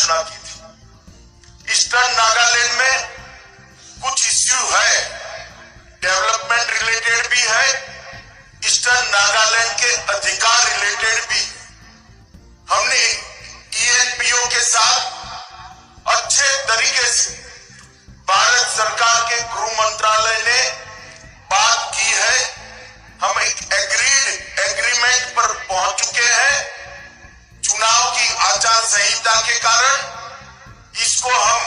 घोषणा की थी। ईस्टर्न नागालैंड में कुछ इश्यू है, डेवलपमेंट रिलेटेड भी है, ईस्टर्न नागालैंड के अधिकार रिलेटेड भी। हमने ईएनपीओ के साथ अच्छे तरीके से भारत सरकार के गृह मंत्रालय ने बात की है। हम एक एग्रीमेंट पर पहुंच चुके हैं। चुनाव की आचार संहिता के कारण इसको हम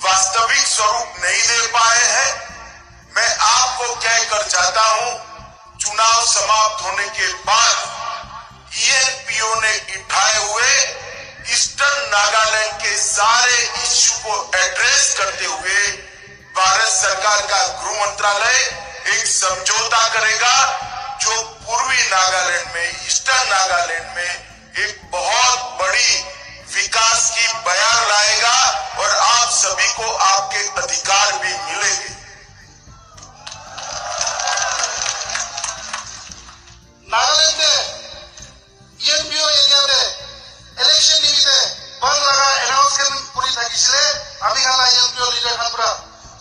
वास्तविक स्वरूप नहीं दे पाए हैं। मैं आपको कहकर जाता हूं, चुनाव समाप्त होने के बाद ईएनपीओ ने उठाए हुए ईस्टर्न नागालैंड के सारे इश्यू को एड्रेस करते हुए भारत सरकार का गृह मंत्रालय एक समझौता करेगा जो पूर्वी नागालैंड में, ईस्टर्न नागालैंड में एक बहुत बड़ी विकास की बयान लाएगा और आप सभी को आपके अधिकार भी मिलेंगे। नागालैंड में ईएनपीओ एरिया में इलेक्शन निमित्ते बंद लगा एनाउंसमेंट करी থাকিছিলে আমি খান ईएनपीओ লিডার খান পুরা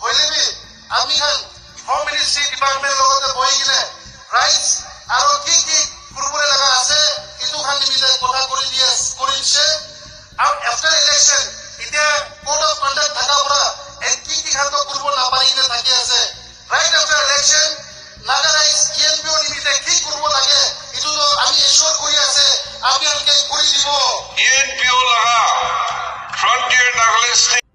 হইলে বি আমি খান হোম মিনিস্ট্রি ডিপার্টমেন্ট লগতে বহি গিলে রাইটস আৰু কি কুরবুরে লাগা আছে ইটো খান নিমিত্তে কথা কৰিছে আৰু আফটার ইলেকশন ইতিয়া কোড অফ কন্ডাক্ট থাকা পুরা কি খান তো কুরবুর না পারি গিলে থাকি আছে রাইট আফটার ইলেকশন নাগারাইজ ईएनपीओ নিমিত্তে কি করব লাগে ইটো তো আমি এশোর করি আছে আপনাকে করে দিব ईएनपीओ लगा फ्रंटियर नागालैंड